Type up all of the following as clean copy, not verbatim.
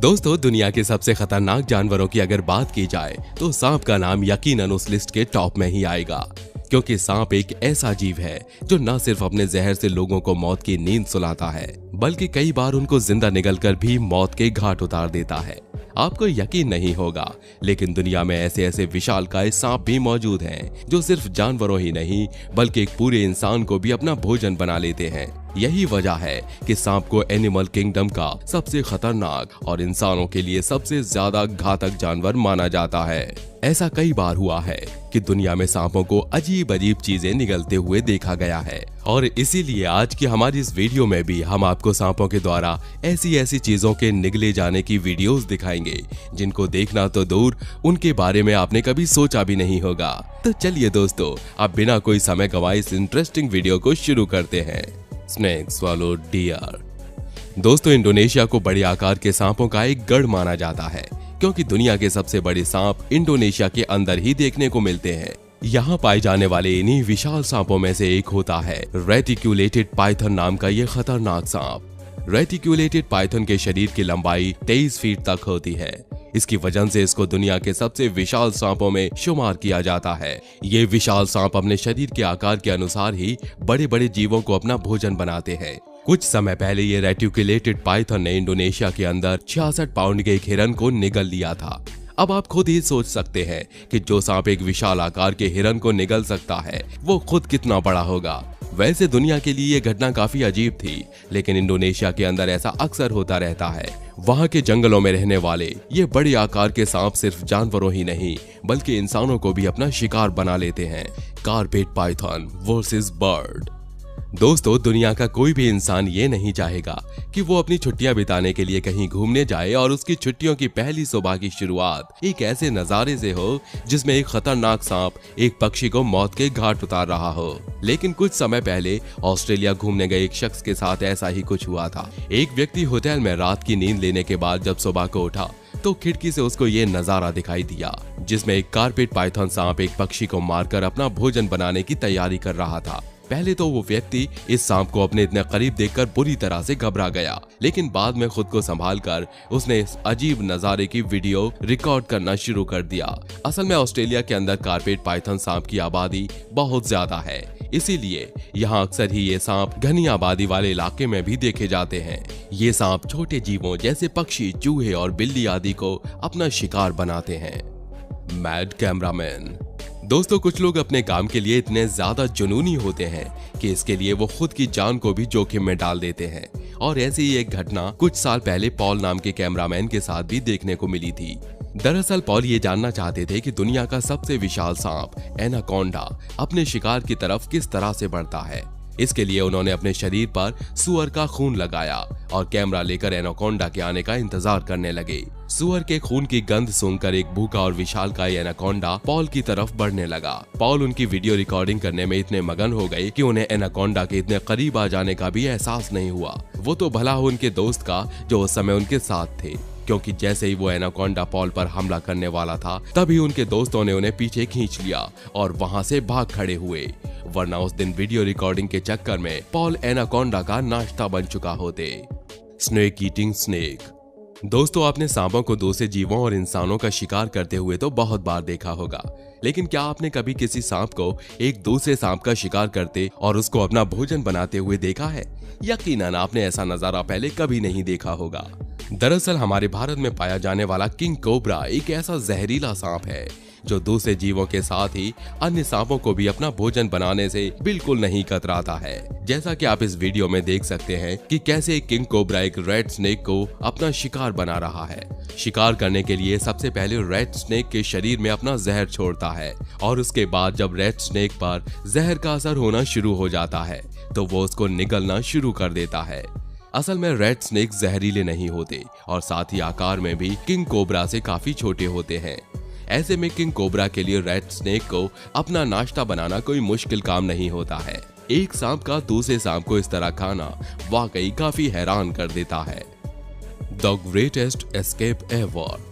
दोस्तों, दुनिया के सबसे खतरनाक जानवरों की अगर बात की जाए तो सांप का नाम यकीनन उस लिस्ट के टॉप में ही आएगा, क्योंकि सांप एक ऐसा जीव है जो न सिर्फ अपने जहर से लोगों को मौत की नींद सुलाता है, बल्कि कई बार उनको जिंदा निगलकर भी मौत के घाट उतार देता है। आपको यकीन नहीं होगा, लेकिन दुनिया में ऐसे ऐसे विशालकाय सांप भी मौजूद हैं जो सिर्फ जानवरों ही नहीं बल्कि एक पूरे इंसान को भी अपना भोजन बना लेते हैं। यही वजह है कि सांप को एनिमल किंगडम का सबसे खतरनाक और इंसानों के लिए सबसे ज्यादा घातक जानवर माना जाता है। ऐसा कई बार हुआ है कि दुनिया में सांपों को अजीब अजीब चीजें निगलते हुए देखा गया है, और इसीलिए आज की हमारी इस वीडियो में भी हम आपको सांपों के द्वारा ऐसी ऐसी चीजों के निगले जाने की वीडियोस दिखाएंगे जिनको देखना तो दूर, उनके बारे में आपने कभी सोचा भी नहीं होगा। तो चलिए दोस्तों, अब बिना कोई समय गवाए इस इंटरेस्टिंग वीडियो को शुरू करते हैं। Snake swallow deer. दोस्तों, इंडोनेशिया को बड़े आकार के सांपों का एक गढ़ माना जाता है, क्योंकि दुनिया के सबसे बड़े सांप इंडोनेशिया के अंदर ही देखने को मिलते हैं। यहाँ पाए जाने वाले इन्हीं विशाल सांपों में से एक होता है रेटिक्यूलेटेड पाइथन नाम का ये खतरनाक सांप। रेटिक्यूलेटेड पाइथन के शरीर की लंबाई 23 फीट तक होती है। इसकी वजन से इसको दुनिया के सबसे विशाल सांपों में शुमार किया जाता है। ये विशाल सांप अपने शरीर के आकार के अनुसार ही बड़े बड़े जीवों को अपना भोजन बनाते हैं। कुछ समय पहले ये रेटिक्यूलेटेड पाइथन ने इंडोनेशिया के अंदर 66 पाउंड के एक हिरन को निगल लिया था। अब आप खुद ही सोच सकते हैं कि जो सांप एक विशाल आकार के हिरन को निगल सकता है वो खुद कितना बड़ा होगा। वैसे दुनिया के लिए ये घटना काफी अजीब थी, लेकिन इंडोनेशिया के अंदर ऐसा अक्सर होता रहता है। वहाँ के जंगलों में रहने वाले ये बड़े आकार के सांप सिर्फ जानवरों ही नहीं बल्कि इंसानों को भी अपना शिकार बना लेते हैं। Carpet Python versus bird. दोस्तों, दुनिया का कोई भी इंसान ये नहीं चाहेगा कि वो अपनी छुट्टियां बिताने के लिए कहीं घूमने जाए और उसकी छुट्टियों की पहली सुबह की शुरुआत एक ऐसे नजारे से हो जिसमें एक खतरनाक सांप एक पक्षी को मौत के घाट उतार रहा हो। लेकिन कुछ समय पहले ऑस्ट्रेलिया घूमने गए एक शख्स के साथ ऐसा ही कुछ हुआ था। एक व्यक्ति होटल में रात की नींद लेने के बाद जब सुबह को उठा तो खिड़की से उसको ये नजारा दिखाई दिया, जिसमें एक कारपेट पाइथन सांप एक पक्षी को मारकर अपना भोजन बनाने की तैयारी कर रहा था। पहले तो वो व्यक्ति इस सांप को अपने इतने करीब देखकर बुरी तरह से घबरा गया, लेकिन बाद में खुद को संभालकर उसने इस अजीब नजारे की वीडियो रिकॉर्ड करना शुरू कर दिया। असल में ऑस्ट्रेलिया के अंदर कारपेट पाइथन सांप की आबादी बहुत ज्यादा है, इसीलिए यहाँ अक्सर ही ये सांप घनी आबादी वाले इलाके में भी देखे जाते हैं। ये सांप छोटे जीवों जैसे पक्षी, चूहे और बिल्ली आदि को अपना शिकार बनाते हैं। Mad cameraman. दोस्तों, कुछ लोग अपने काम के लिए इतने ज्यादा जुनूनी होते हैं कि इसके लिए वो खुद की जान को भी जोखिम में डाल देते हैं, और ऐसी ही एक घटना कुछ साल पहले पॉल नाम के कैमरामैन के साथ भी देखने को मिली थी। दरअसल पॉल ये जानना चाहते थे कि दुनिया का सबसे विशाल सांप एनाकोंडा अपने शिकार की तरफ किस तरह से बढ़ता है। इसके लिए उन्होंने अपने शरीर पर सुअर का खून लगाया और कैमरा लेकर एनाकोंडा के आने का इंतजार करने लगे। सुअर के खून की गंध सूंघकर एक भूखा और विशालकाय एनाकोंडा पॉल की तरफ बढ़ने लगा। पॉल उनकी वीडियो रिकॉर्डिंग करने में इतने मगन हो गए कि उन्हें एनाकोंडा के इतने करीब आ जाने का भी एहसास नहीं हुआ। वो तो भला हो उनके दोस्त का जो उस समय उनके साथ थे, क्योंकि जैसे ही वो एनाकोंडा पॉल पर हमला करने वाला था तभी उनके दोस्तों ने उन्हें पीछे खींच लिया और वहां से भाग खड़े हुए, वरना उस दिन वीडियो रिकॉर्डिंग के चक्कर में पॉल एनाकोंडा का नाश्ता बन चुका होते। Snake eating snake. दोस्तों, आपने सांपों को दूसरे जीवों और इंसानों का शिकार करते हुए तो बहुत बार देखा होगा, लेकिन क्या आपने कभी किसी सांप को एक दूसरे सांप का शिकार करते और उसको अपना भोजन बनाते हुए देखा है? यकीनन आपने ऐसा नजारा पहले कभी नहीं देखा होगा। दरअसल हमारे भारत में पाया जाने वाला किंग कोबरा एक ऐसा जहरीला सांप है जो दूसरे जीवों के साथ ही अन्य सांपों को भी अपना भोजन बनाने से बिल्कुल नहीं कतराता है। जैसा कि आप इस वीडियो में देख सकते हैं कि कैसे एक किंग कोबरा एक रेड स्नेक को अपना शिकार बना रहा है। शिकार करने के लिए सबसे पहले रेड स्नेक के शरीर में अपना जहर छोड़ता है, और उसके बाद जब रेड स्नेक पर जहर का असर होना शुरू हो जाता है तो वो उसको निगलना शुरू कर देता है। असल में रेड स्नेक जहरीले नहीं होते और साथ ही आकार में भी किंग कोबरा से काफी छोटे होते हैं। ऐसे में किंग कोबरा के लिए रेड स्नेक को अपना नाश्ता बनाना कोई मुश्किल काम नहीं होता है। एक सांप का दूसरे सांप को इस तरह खाना वाकई काफी हैरान कर देता है। The greatest escape ever.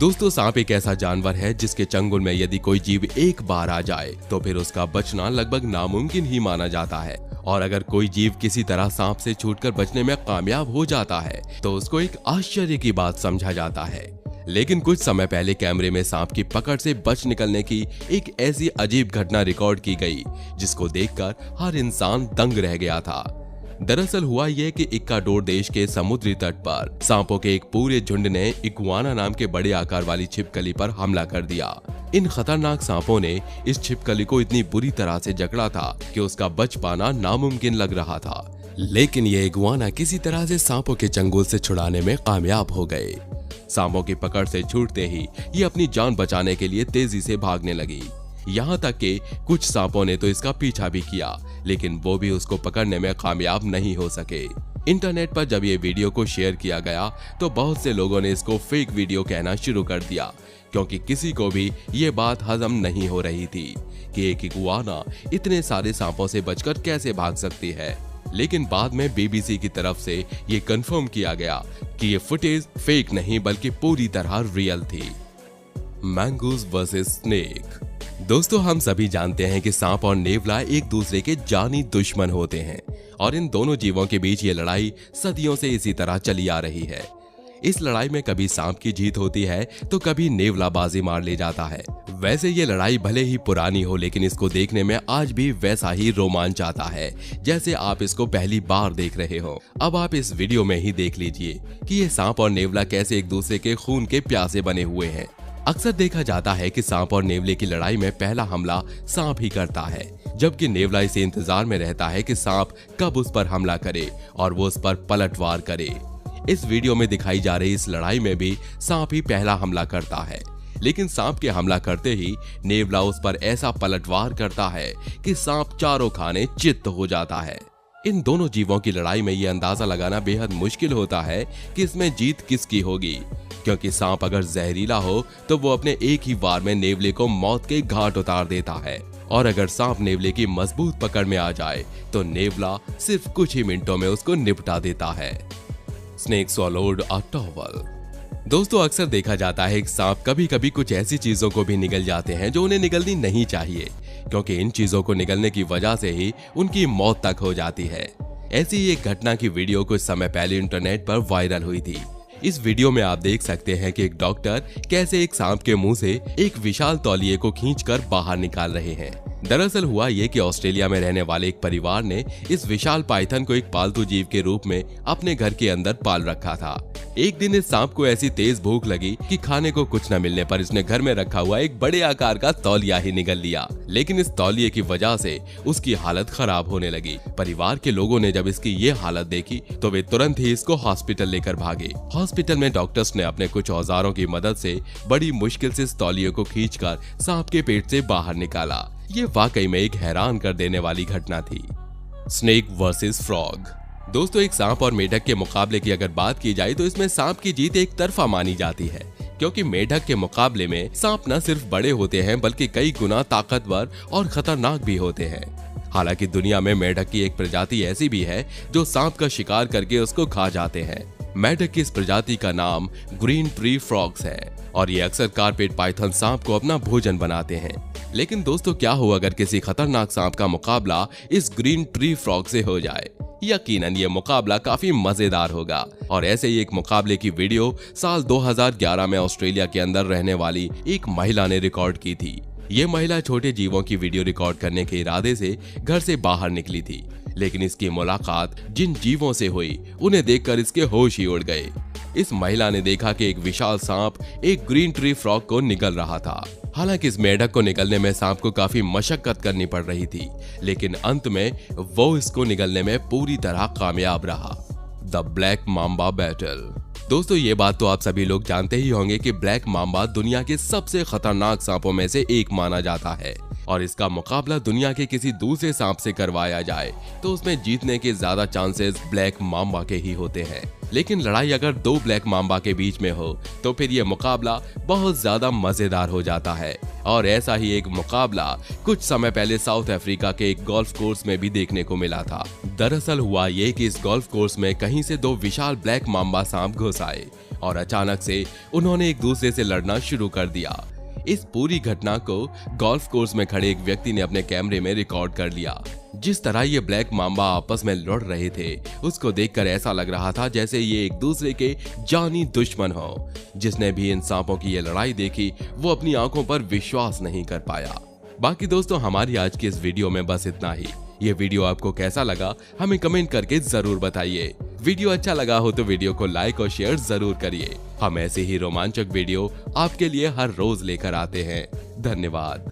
दोस्तों सांप एक ऐसा जानवर है जिसके चंगुल में यदि कोई जीव एक बार आ जाए तो फिर उसका बचना लगभग नामुमकिन ही माना जाता है। और अगर कोई जीव किसी तरह सांप से छूटकर बचने में कामयाब हो जाता है तो उसको एक आश्चर्य की बात समझा जाता है। लेकिन कुछ समय पहले कैमरे में सांप की पकड़ से बच निकलने की एक ऐसी अजीब घटना रिकॉर्ड की गई जिसको देखकर हर इंसान दंग रह गया था। दरअसल हुआ यह कि इक्वाडोर देश के समुद्री तट पर सांपों के एक पूरे झुंड ने इग्वाना नाम के बड़े आकार वाली छिपकली पर हमला कर दिया। इन खतरनाक सांपों ने इस छिपकली को इतनी बुरी तरह से जकड़ा था कि उसका बच पाना नामुमकिन लग रहा था। लेकिन ये इग्वाना किसी तरह से सांपों के चंगुल से छुड़ाने में कामयाब हो गए। सांपों की पकड़ से छूटते ही ये अपनी जान बचाने के लिए तेजी से भागने लगी। यहाँ तक कि कुछ सांपों ने तो इसका पीछा भी किया, लेकिन वो भी उसको पकड़ने में कामयाब नहीं हो सके। इंटरनेट पर जब ये वीडियो को शेयर किया गया तो बहुत से लोगों ने इसको फेक वीडियो कहना शुरू कर दिया, क्योंकि किसी को भी ये बात हजम नहीं हो रही थी कि एक इग्वाना इतने सारे सांपों से बचकर कैसे भाग सकती है। लेकिन बाद में बीबीसी की तरफ से ये कंफर्म किया गया कि ये फुटेज फेक नहीं बल्कि पूरी तरह रियल थी। Mongoose versus snake. दोस्तों हम सभी जानते हैं कि सांप और नेवला एक दूसरे के जानी दुश्मन होते हैं और इन दोनों जीवों के बीच ये लड़ाई सदियों से इसी तरह चली आ रही है। इस लड़ाई में कभी सांप की जीत होती है तो कभी नेवला बाजी मार ले जाता है। वैसे ये लड़ाई भले ही पुरानी हो, लेकिन इसको देखने में आज भी वैसा ही रोमांच आता है जैसे आप इसको पहली बार देख रहे हो। अब आप इस वीडियो में ही देख लीजिए कि ये सांप और नेवला कैसे एक दूसरे के खून के प्यासे बने हुए हैं। अक्सर देखा जाता है कि सांप और नेवले की लड़ाई में पहला हमला सांप ही करता है, जबकि नेवला इसे इंतजार में रहता है कि सांप कब उस पर हमला करे और वो उस पर पलटवार करे। इस वीडियो में दिखाई जा रही इस लड़ाई में भी सांप ही पहला हमला करता है, लेकिन सांप के हमला करते ही नेवला उस पर ऐसा पलटवार करता है कि सांप चारों खाने चित्त हो जाता है। इन दोनों जीवों की लड़ाई में ये अंदाजा लगाना बेहद मुश्किल होता है कि इसमें जीत किसकी होगी, क्योंकि सांप अगर जहरीला हो तो वो अपने एक ही वार में नेवले को मौत के घाट उतार देता है, और अगर सांप नेवले की मजबूत पकड़ में आ जाए तो नेवला सिर्फ कुछ ही मिनटों में उसको निपटा देता है। स्नेक स्वॉलोड अ टॉवल। दोस्तों अक्सर देखा जाता है कि सांप कभी कभी कुछ ऐसी चीजों को भी निगल जाते हैं जो उन्हें निगलनी नहीं चाहिए, क्योंकि इन चीजों को निगलने की वजह से ही उनकी मौत तक हो जाती है। ऐसी एक घटना की वीडियो कुछ समय पहले इंटरनेट पर वायरल हुई थी। इस वीडियो में आप देख सकते हैं कि एक डॉक्टर कैसे एक सांप के मुंह से एक विशाल तौलिए को खींचकर बाहर निकाल रहे हैं। दरअसल हुआ ये कि ऑस्ट्रेलिया में रहने वाले एक परिवार ने इस विशाल पाइथन को एक पालतू जीव के रूप में अपने घर के अंदर पाल रखा था। एक दिन इस सांप को ऐसी तेज भूख लगी कि खाने को कुछ न मिलने पर इसने घर में रखा हुआ एक बड़े आकार का तौलिया ही निगल लिया, लेकिन इस तौलिए की वजह से उसकी हालत खराब होने लगी। परिवार के लोगों ने जब इसकी ये हालत देखी तो वे तुरंत ही इसको हॉस्पिटल लेकर भागे। हॉस्पिटल में डॉक्टर्स ने अपने कुछ औजारों की मदद से बड़ी मुश्किल से इस तौलिए को खींचकर सांप के पेट से बाहर निकाला। ये वाकई में एक हैरान कर देने वाली घटना थी। Snake versus frog. दोस्तों एक सांप और मेढक के मुकाबले की अगर बात की जाए तो इसमें सांप की जीत एक तरफा मानी जाती है, क्योंकि मेढक के मुकाबले में सांप न सिर्फ बड़े होते हैं बल्कि कई गुना ताकतवर और खतरनाक भी होते हैं। हालांकि दुनिया में मेढक की एक प्रजाति ऐसी भी है जो सांप का शिकार करके उसको खा जाते हैं। मेढक की इस प्रजाति का नाम ग्रीन ट्री फ्रॉग्स है और ये अक्सर कारपेट पाइथन सांप को अपना भोजन बनाते हैं। लेकिन दोस्तों क्या हो अगर किसी खतरनाक सांप का मुकाबला इस ग्रीन ट्री फ्रॉग से हो जाए? यकीनन ये मुकाबला काफी मजेदार होगा। और ऐसे ही एक मुकाबले की वीडियो साल 2011 में ऑस्ट्रेलिया के अंदर रहने वाली एक महिला ने रिकॉर्ड की थी। ये महिला छोटे जीवों की वीडियो रिकॉर्ड करने के इरादे से घर से बाहर निकली थी, लेकिन इसकी मुलाकात जिन जीवों से हुई उन्हें देखकर इसके होश ही उड़ गए। इस महिला ने देखा कि एक विशाल सांप एक ग्रीन ट्री फ्रॉग को निगल रहा था। हालांकि इस मेढक को निगलने में सांप को काफी मशक्कत करनी पड़ रही थी, लेकिन अंत में वो इसको निगलने में पूरी तरह कामयाब रहा। The black mamba battle. दोस्तों ये बात तो आप सभी लोग जानते ही होंगे कि ब्लैक माम्बा दुनिया के सबसे खतरनाक सांपों में से एक माना जाता है, और इसका मुकाबला दुनिया के किसी दूसरे सांप से करवाया जाए तो उसमें जीतने के ज्यादा चांसेस ब्लैक माम्बा के ही होते हैं। लेकिन लड़ाई अगर दो ब्लैक माम्बा के बीच में हो तो फिर यह मुकाबला बहुत ज्यादा मजेदार हो जाता है। और ऐसा ही एक मुकाबला कुछ समय पहले साउथ अफ्रीका के एक गोल्फ कोर्स में भी देखने को मिला था। दरअसल हुआ ये कि इस गोल्फ कोर्स में कहीं से दो विशाल ब्लैक माम्बा सांप घुस आए और अचानक से उन्होंने एक दूसरे से लड़ना शुरू कर दिया। इस पूरी घटना को गोल्फ कोर्स में खड़े एक व्यक्ति ने अपने कैमरे में रिकॉर्ड कर लिया। जिस तरह ये ब्लैक मांबा आपस में लड़ रहे थे, उसको देखकर ऐसा लग रहा था जैसे ये एक दूसरे के जानी दुश्मन हो। जिसने भी इन सांपों की ये लड़ाई देखी, वो अपनी आंखों पर विश्वास नहीं कर पाया। बाकी दोस्तों, हमारी आज की इस वीडियो में बस इतना ही। ये वीडियो आपको कैसा लगा हमें कमेंट करके जरूर बताइए। वीडियो अच्छा लगा हो तो वीडियो को लाइक और शेयर जरूर करिए। हम ऐसे ही रोमांचक वीडियो आपके लिए हर रोज लेकर आते हैं। धन्यवाद।